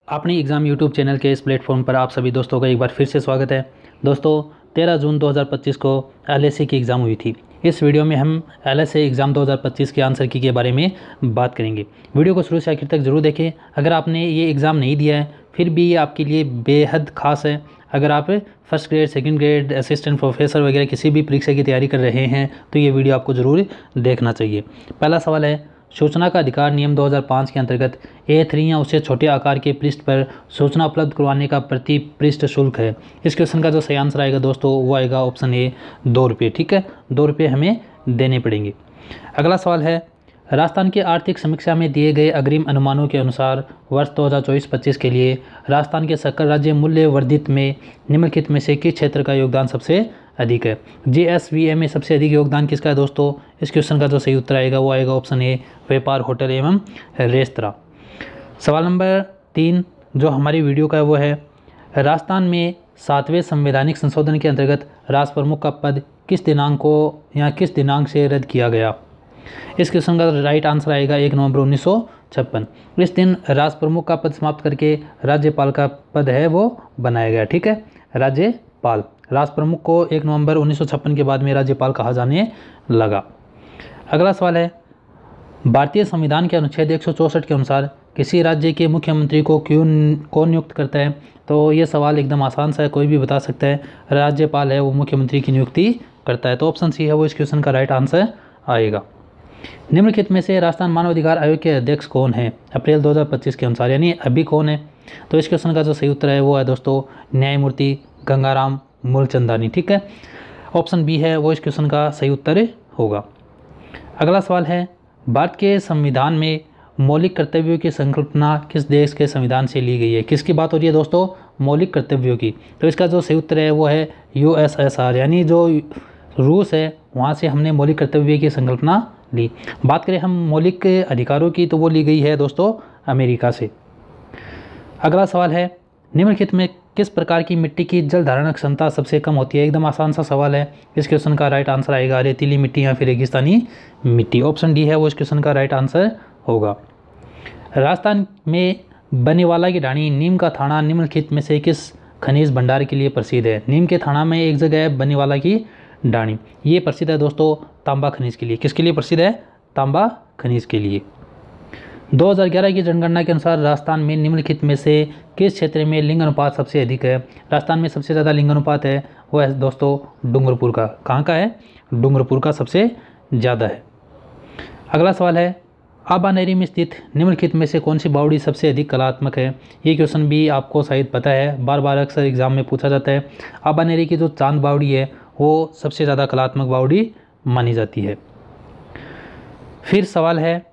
अपनी exam YouTube channel के इस प्लेटफॉर्म पर आप सभी दोस्तों का एक बार फिर से स्वागत है। दोस्तों 13 जून 2025 को एलएसए की एग्ज़ाम हुई थी। इस वीडियो में हम एलएसए एग्ज़ाम 2025 के आंसर की के बारे में बात करेंगे। वीडियो को शुरू से आखिर तक ज़रूर देखें। अगर आपने ये एग्ज़ाम नहीं दिया है फिर भी ये आपके लिए बेहद ख़ास है। अगर आप first grade, second grade, assistant professor वगैरह किसी भी परीक्षा की तैयारी कर रहे हैं तो ये वीडियो आपको ज़रूर देखना चाहिए। पहला सवाल है, सूचना का अधिकार नियम 2005 के अंतर्गत A3 या उससे छोटे आकार के पृष्ठ पर सूचना उपलब्ध करवाने का प्रति पृष्ठ शुल्क है। इस क्वेश्चन का जो सही आंसर आएगा दोस्तों वो आएगा ऑप्शन ए, 2 रुपये। ठीक है, 2 रुपये हमें देने पड़ेंगे। अगला सवाल है, राजस्थान की आर्थिक समीक्षा में दिए गए अग्रिम अनुमानों के अनुसार वर्ष 2024-25 के लिए राजस्थान के सकल राज्य मूल्य वर्धित में निम्नलिखित में से किस क्षेत्र का योगदान सबसे अधिक है। GSVA में सबसे अधिक योगदान किसका है दोस्तों? इस क्वेश्चन का जो सही उत्तर आएगा वो आएगा ऑप्शन ए, व्यापार, होटल एवं रेस्तरां। सवाल नंबर 3 जो हमारी वीडियो का है वो है, राजस्थान में 7वें संवैधानिक संशोधन के अंतर्गत राष्ट्र प्रमुख का पद किस दिनांक को या किस दिनांक से रद्द किया गया। इस क्वेश्चन का राइट आंसर आएगा 1 नवंबर 1956। इस दिन राष्ट्र प्रमुख का पद समाप्त करके राज्यपाल का पद है वो बनाया गया। ठीक है, राज्यपाल। राष्ट्र प्रमुख को 1 नवंबर 1956 के बाद में राज्यपाल कहा जाने लगा। अगला सवाल है, भारतीय संविधान के अनुच्छेद 164 के अनुसार किसी राज्य के मुख्यमंत्री को कौन नियुक्त करता है? तो ये सवाल एकदम आसान सा है, कोई भी बता सकता है। राज्यपाल है वो मुख्यमंत्री की नियुक्ति करता है, तो ऑप्शन सी है वो इस क्वेश्चन का राइट आंसर आएगा। निम्नलिखित में से राजस्थान मानव अधिकार आयोग के अध्यक्ष कौन है अप्रैल 2025 के अनुसार, यानी अभी कौन है? तो इस क्वेश्चन का जो सही उत्तर है वो है दोस्तों न्यायमूर्ति गंगाराम मूलचंदानी। ठीक है, ऑप्शन बी है वो इस क्वेश्चन का सही उत्तर होगा। अगला सवाल है, भारत के संविधान में मौलिक कर्तव्यों की संकल्पना किस देश के संविधान से ली गई है? किसकी बात हो रही है दोस्तों? मौलिक कर्तव्यों की। तो इसका जो सही उत्तर है वो है USSR, यानी जो रूस है वहाँ से हमने मौलिक कर्तव्य की संकल्पना ली। बात करें हम मौलिक अधिकारों की तो वो ली गई है दोस्तों अमेरिका से। अगला सवाल है, निम्नलिखित में किस प्रकार की मिट्टी की जल धारण क्षमता सबसे कम होती है? एकदम आसान सा सवाल है। इस क्वेश्चन का राइट आंसर आएगा रेतीली मिट्टी या फिर रेगिस्तानी मिट्टी। ऑप्शन डी है वो इस क्वेश्चन का राइट आंसर होगा। राजस्थान में बनीवाला की ढाणी नीम का थाना निम्नलिखित में से किस खनिज भंडार के लिए प्रसिद्ध है? नीम के थाना में एक जगह है बनीवाला की ढाणी, ये प्रसिद्ध है दोस्तों तांबा खनिज के लिए। किसके लिए प्रसिद्ध है? तांबा खनिज के लिए। 2011 की जनगणना के अनुसार राजस्थान में निम्नलिखित में से किस क्षेत्र में लिंग अनुपात सबसे अधिक है? राजस्थान में सबसे ज़्यादा लिंग अनुपात है वो है दोस्तों डूंगरपुर का। कहाँ का है? डूंगरपुर का सबसे ज़्यादा है। अगला सवाल है, आबानेरी में स्थित निम्नलिखित में से कौन सी बावड़ी सबसे अधिक कलात्मक है? ये क्वेश्चन भी आपको शायद पता है, बार बार अक्सर एग्जाम में पूछा जाता है। आबानेरी की जो चांद बावड़ी है वो सबसे ज़्यादा कलात्मक बावड़ी मानी जाती है। फिर सवाल है,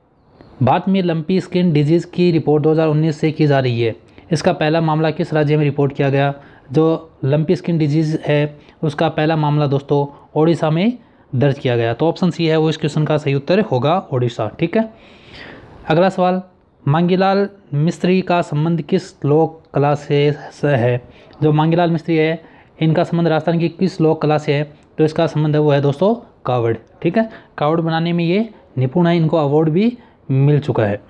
भारत में लंपी स्किन डिजीज़ की रिपोर्ट 2019 से की जा रही है। इसका पहला मामला किस राज्य में रिपोर्ट किया गया? जो लंपी स्किन डिजीज़ है उसका पहला मामला दोस्तों ओडिशा में दर्ज किया गया। तो ऑप्शन सी है वो इस क्वेश्चन का सही उत्तर होगा ओडिशा। ठीक है, अगला सवाल, मांगीलाल मिस्त्री का संबंध किस लोक कला से है? जो मांगीलाल मिस्त्री है इनका संबंध राजस्थान की किस लोक कला से है? तो इसका संबंध है वो है दोस्तों कावड़। ठीक है, कावड़ बनाने में ये निपुण है, इनको अवार्ड भी मिल चुका है।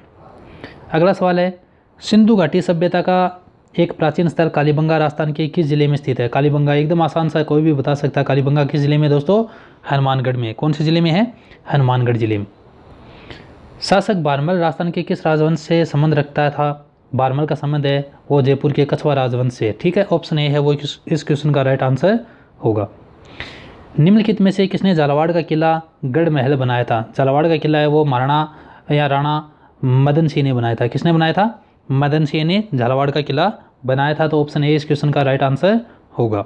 अगला सवाल है, सिंधु घाटी सभ्यता का एक प्राचीन स्थल कालीबंगा राजस्थान के किस जिले में स्थित है? कालीबंगा एकदम आसान सा, कोई भी बता सकता है। कालीबंगा किस जिले में दोस्तों? हनुमानगढ़ में। कौन से जिले में है? हनुमानगढ़ जिले में। शासक बारमल राजस्थान के किस राजवंश से संबंध रखता था? बारमल का संबंध है वो जयपुर के कछवा राजवंश से। ठीक है, ऑप्शन ए है वो इस क्वेश्चन का राइट आंसर होगा। निम्नलिखित में से किसने झालावाड़ का किला गढ़ महल बनाया था? झालावाड़ का किला है वो महाराणा या राणा मदन सिंह ने बनाया था। किसने बनाया था? मदन सिंह ने झालावाड़ का किला बनाया था। तो ऑप्शन ए इस क्वेश्चन का राइट आंसर होगा।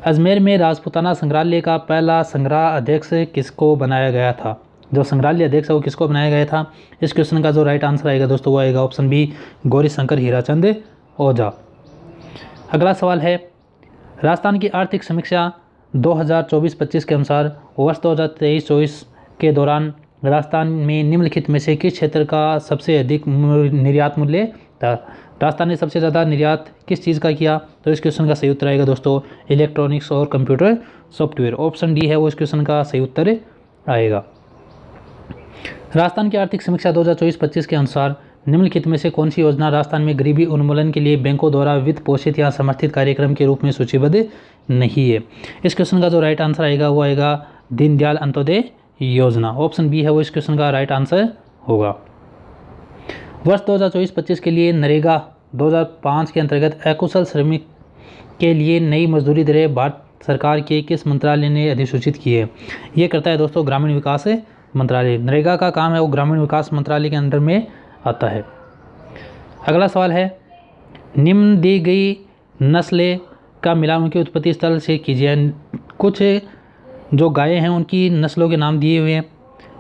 अजमेर में राजपूताना संग्रहालय का पहला संग्रह अध्यक्ष किसको बनाया गया था? जो संग्रहालय अध्यक्ष है वो किसको बनाया गया था? इस क्वेश्चन का जो राइट आंसर आएगा दोस्तों वो आएगा ऑप्शन बी, गौरी शंकर हीराचंद ओझा। अगला सवाल है, राजस्थान की आर्थिक समीक्षा 2024-25 के अनुसार वर्ष 2023-24 के दौरान राजस्थान में निम्नलिखित में से किस क्षेत्र का सबसे अधिक निर्यात मूल्य था? राजस्थान ने सबसे ज़्यादा निर्यात किस चीज़ का किया? तो इस क्वेश्चन का सही उत्तर आएगा दोस्तों इलेक्ट्रॉनिक्स और कंप्यूटर सॉफ्टवेयर। ऑप्शन डी है वो इस क्वेश्चन का सही उत्तर आएगा। राजस्थान की आर्थिक समीक्षा 2024-25 के अनुसार निम्नलिखित में से कौन सी योजना राजस्थान में गरीबी उन्मूलन के लिए बैंकों द्वारा वित्त पोषित या समर्थित कार्यक्रम के रूप में सूचीबद्ध नहीं है? इस क्वेश्चन का जो राइट आंसर आएगा वो आएगा दीनदयाल अंत्योदय योजना। ऑप्शन बी है वो इस क्वेश्चन का राइट आंसर होगा। वर्ष 2024-25 के लिए नरेगा 2005 के अंतर्गत अकुशल श्रमिक के लिए नई मजदूरी दरें भारत सरकार के किस मंत्रालय ने अधिसूचित की है? ये करता है दोस्तों ग्रामीण विकास मंत्रालय। नरेगा का काम है वो ग्रामीण विकास मंत्रालय के अंडर में आता है। अगला सवाल है, निम्न दी गई नस्लें का मिलान उनके उत्पत्ति स्थल से कीजिए। कुछ जो गायें हैं उनकी नस्लों के नाम दिए हुए हैं,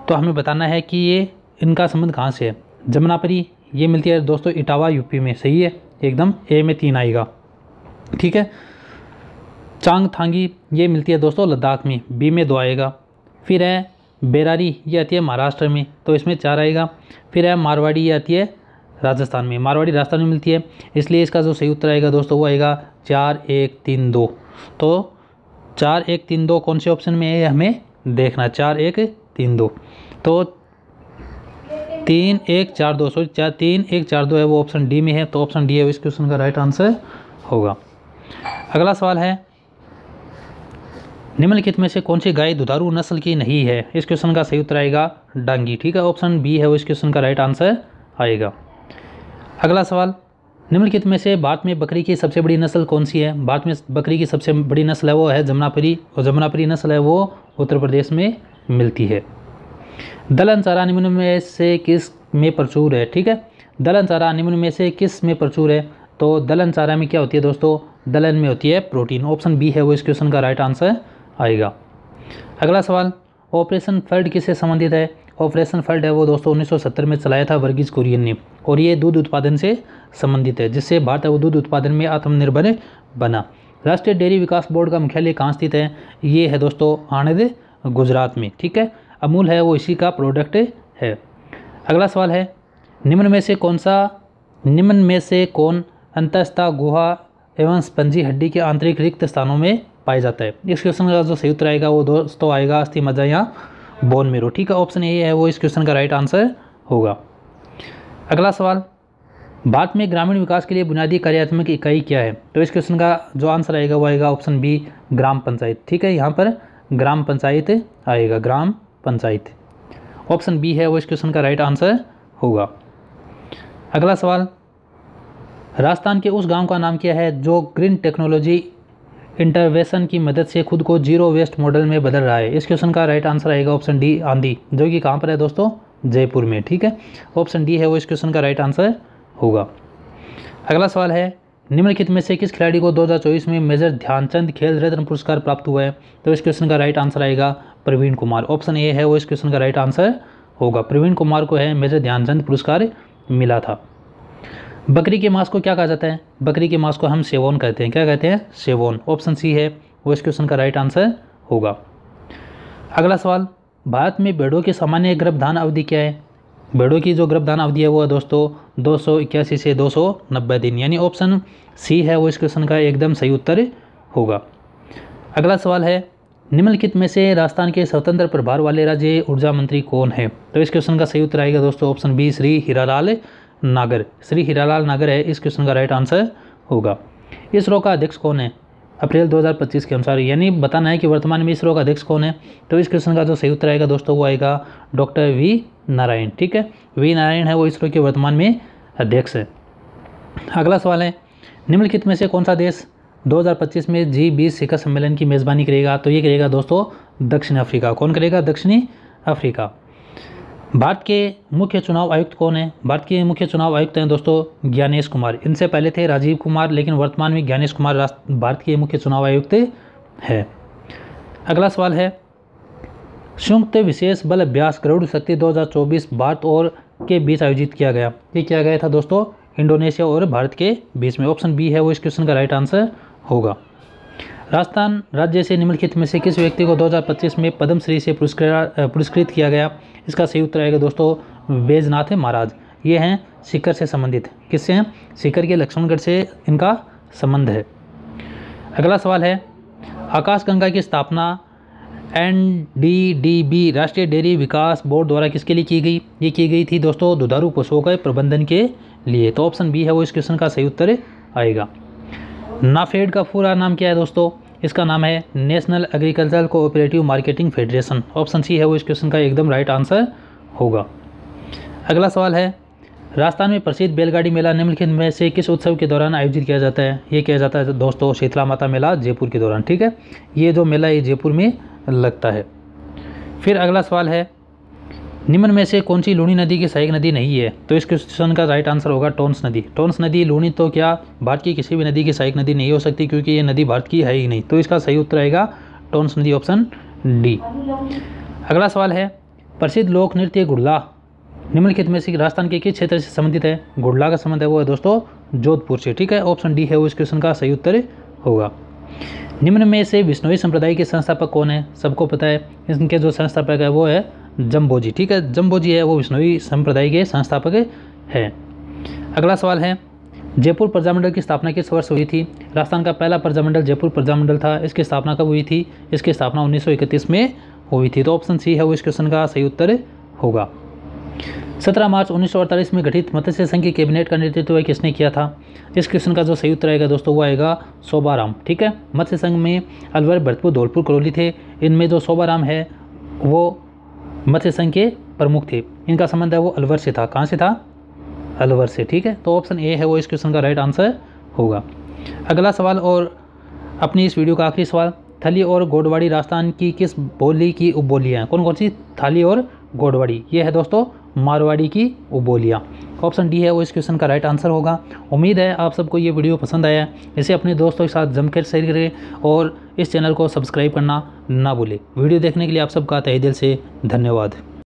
तो हमें बताना है कि ये इनका संबंध कहाँ से है। जमुनापरी ये मिलती है दोस्तों इटावा यूपी में, सही है एकदम, ए में 3 आएगा, ठीक है। चांगथांगी ये मिलती है दोस्तों लद्दाख में, बी में 2 आएगा। फिर है बेरारी ये आती है महाराष्ट्र में, तो इसमें 4 आएगा। फिर है मारवाड़ी ये आती है राजस्थान में, मारवाड़ी राजस्थान में मिलती है, इसलिए इसका जो सही उत्तर आएगा दोस्तों वो आएगा 4, 1, 3, 2। तो 4, 1, 3, 2 कौन से ऑप्शन में है हमें देखना, 4, 1, 3, 2। तो 3, 1, 4, 2 सॉरी 3, 1, 4, 2 है वो ऑप्शन डी में है, तो ऑप्शन डी है इस क्वेश्चन का राइट आंसर होगा। अगला सवाल है, निम्नलिखित में से कौन सी गाय दुधारू नस्ल की नहीं है? इस क्वेश्चन का सही उत्तर आएगा डांगी, ठीक है। ऑप्शन बी है वो इस क्वेश्चन का राइट आंसर आएगा। अगला सवाल, निम्नलिखित में से भारत में बकरी की सबसे बड़ी नस्ल कौन सी है? भारत में बकरी की सबसे बड़ी नस्ल है वो है जमुनापरी, और जमुनापरी नस्ल है वो उत्तर प्रदेश में मिलती है। दलहन चारा निम्न में से किस में प्रचुर है? ठीक है, दलहन चारा निम्न में से किस में प्रचुर है? तो दलहन चारा में क्या होती है दोस्तों, दलहन में होती है प्रोटीन। ऑप्शन बी है वो इस क्वेश्चन का राइट आंसर आएगा। अगला सवाल, ऑपरेशन फ्लड किससे संबंधित है? ऑपरेशन फ्लड है वो दोस्तों 1970 में चलाया था वर्गीज कुरियन ने, और ये दूध उत्पादन से संबंधित है, जिससे भारत है वो दूध उत्पादन में आत्मनिर्भर बना। राष्ट्रीय डेयरी विकास बोर्ड का मुख्यालय कहाँ स्थित है? ये है दोस्तों आणंद गुजरात में, ठीक है। अमूल है वो इसी का प्रोडक्ट है। अगला सवाल है, निम्न में से कौन अंतस्था गुहा एवं स्पंजी हड्डी के आंतरिक रिक्त स्थानों में पाया जाता है? इस क्वेश्चन का जो सही उत्तर आएगा वो दोस्तों आएगा अस्थि मज्जा या बोन मेरो, ठीक है। ऑप्शन ए है वो इस क्वेश्चन का राइट आंसर होगा। अगला सवाल, भारत में ग्रामीण विकास के लिए बुनियादी कार्यात्मक इकाई क्या है? तो इस क्वेश्चन का जो आंसर आएगा वो आएगा ऑप्शन बी ग्राम पंचायत, ठीक है। यहाँ पर ग्राम पंचायत आएगा, ग्राम पंचायत। ऑप्शन बी है वो इस क्वेश्चन का राइट आंसर होगा। अगला सवाल, राजस्थान के उस गांव का नाम क्या है जो ग्रीन टेक्नोलॉजी इंटरवेंशन की मदद से खुद को जीरो वेस्ट मॉडल में बदल रहा है? इस क्वेश्चन का राइट आंसर आएगा ऑप्शन डी आंधी, जो कि कहाँ पर है दोस्तों, जयपुर में, ठीक है। ऑप्शन डी है वो इस क्वेश्चन का राइट आंसर होगा। अगला सवाल है, निम्नलिखित में से किस खिलाड़ी को 2024 में मेजर ध्यानचंद खेल रत्न पुरस्कार प्राप्त हुआ है? तो इस क्वेश्चन का राइट आंसर आएगा प्रवीण कुमार। ऑप्शन ए है वो इस क्वेश्चन का राइट आंसर होगा। प्रवीण कुमार को है मेजर ध्यानचंद पुरस्कार मिला था। बकरी के मांस को क्या कहा जाता है? बकरी के मांस को हम सेवोन कहते हैं। क्या कहते हैं? सेवोन। ऑप्शन सी है वो इस क्वेश्चन का राइट आंसर होगा। अगला सवाल, भारत में भेड़ों की सामान्य गर्भधान अवधि क्या है? भेड़ों की जो गर्भधान अवधि है वो है दोस्तों 281 से 290 दिन, यानी ऑप्शन सी है वो इस क्वेश्चन का एकदम सही उत्तर होगा। अगला सवाल है, निम्नलिखित में से राजस्थान के स्वतंत्र प्रभार वाले राज्य ऊर्जा मंत्री कौन है? तो इस क्वेश्चन का सही उत्तर आएगा दोस्तों ऑप्शन बी श्री हीरालाल नागर। श्री हीरालाल नागर है इस क्वेश्चन का राइट आंसर होगा। इसरो का अध्यक्ष कौन है अप्रैल 2025 के अनुसार? यानी बताना है कि वर्तमान में इसरो का अध्यक्ष कौन है। तो इस क्वेश्चन का जो सही उत्तर आएगा दोस्तों वो आएगा डॉक्टर वी नारायण, ठीक है। वी नारायण है वो इसरो के वर्तमान में अध्यक्ष है। अगला सवाल है, निम्नलिखित में से कौन सा देश 2025 में G20 शिखर सम्मेलन की मेज़बानी करेगा? तो ये करेगा दोस्तों दक्षिण अफ्रीका। कौन करेगा? दक्षिणी अफ्रीका। भारत के मुख्य चुनाव आयुक्त कौन है? भारत के मुख्य चुनाव आयुक्त हैं दोस्तों ज्ञानेश कुमार। इनसे पहले थे राजीव कुमार, लेकिन वर्तमान में ज्ञानेश कुमार भारत के मुख्य चुनाव आयुक्त है। अगला सवाल है, संयुक्त विशेष बल अभ्यास गरुड़ शक्ति 2024 भारत और के बीच आयोजित किया गया। ये किया गया था दोस्तों इंडोनेशिया और भारत के बीच में। ऑप्शन बी है वो इस क्वेश्चन का राइट आंसर होगा। राजस्थान राज्य से निम्नलिखित में से किस व्यक्ति को 2025 में पद्मश्री से पुरस्कृत किया गया? इसका सही उत्तर आएगा दोस्तों बैजनाथ महाराज। ये हैं सीकर से संबंधित। किससे हैं? सीकर के लक्ष्मणगढ़ से इनका संबंध है। अगला सवाल है, आकाशगंगा की स्थापना NDDB राष्ट्रीय डेयरी विकास बोर्ड द्वारा किसके लिए की गई? ये की गई थी दोस्तों दुधारू पशुओं के प्रबंधन के लिए। तो ऑप्शन बी है वो इस क्वेश्चन का सही उत्तर आएगा। नाफेड का पूरा नाम क्या है दोस्तों? इसका नाम है national agricultural cooperative marketing federation. Option C है वो इस क्वेश्चन का एकदम राइट आंसर होगा। अगला सवाल है, राजस्थान में प्रसिद्ध बैलगाड़ी मेला निम्नलिखित में से किस उत्सव के दौरान आयोजित किया जाता है? ये किया जाता है दोस्तों शीतला माता मेला जयपुर के दौरान। ठीक है, ये जो मेला ये जयपुर में लगता है। फिर अगला सवाल है, निम्न में से कौन सी लूनी नदी की सहायक नदी नहीं है? तो इस क्वेश्चन का राइट आंसर होगा टोंस नदी। टोंस नदी लूनी तो क्या भारत की किसी भी नदी की सहायक नदी नहीं हो सकती, क्योंकि ये नदी भारत की है ही नहीं। तो इसका सही उत्तर आएगा टोंस नदी, ऑप्शन डी। अगला सवाल है, प्रसिद्ध लोक नृत्य गुड़ला निम्नलिखित में से राजस्थान के किस क्षेत्र से संबंधित है? गुड़ला का संबंध है वो है दोस्तों जोधपुर से। ठीक है, ऑप्शन डी है वो इस क्वेश्चन का सही उत्तर होगा। निम्न में से विष्णोई संप्रदाय के संस्थापक कौन है? सबको पता है, इनके जो संस्थापक है वो है जम्बोजी। ठीक है, जम्बोजी है वो विष्णोई संप्रदाय के संस्थापक हैं। अगला सवाल है, जयपुर प्रजामंडल की स्थापना किस वर्ष हुई थी? राजस्थान का पहला प्रजामंडल जयपुर प्रजामंडल था। इसकी स्थापना कब हुई थी? इसकी स्थापना 1931 में हुई थी। तो ऑप्शन सी है वो इस क्वेश्चन का सही उत्तर होगा। 17 मार्च 1948 में गठित मत्स्य संघ की कैबिनेट का नेतृत्व किसने किया था? इस क्वेश्चन का जो सही उत्तर आएगा दोस्तों वो आएगा शोभाराम। ठीक है, मत्स्य संघ में अलवर, भरतपुर, धौलपुर, करौली थे। इनमें जो शोभाराम है वो मत्स्य संघ के प्रमुख थे। इनका संबंध है वो अलवर से था। कहाँ से था? अलवर से। ठीक है, तो ऑप्शन ए है वो इस क्वेश्चन का राइट आंसर होगा। अगला सवाल और अपनी इस वीडियो का आखिरी सवाल, थाली और गोडवाड़ी राजस्थान की किस बोली की उपबोलियाँ हैं? कौन कौन सी? थाली और गोडवाड़ी, ये है दोस्तों मारवाड़ी की उपबोलियाँ। ऑप्शन डी है वो इस क्वेश्चन का राइट आंसर होगा। उम्मीद है आप सबको ये वीडियो पसंद आया। इसे अपने दोस्तों के साथ जमकर शेयर करें और इस चैनल को सब्सक्राइब करना ना भूलें। वीडियो देखने के लिए आप सबका तहे दिल से धन्यवाद।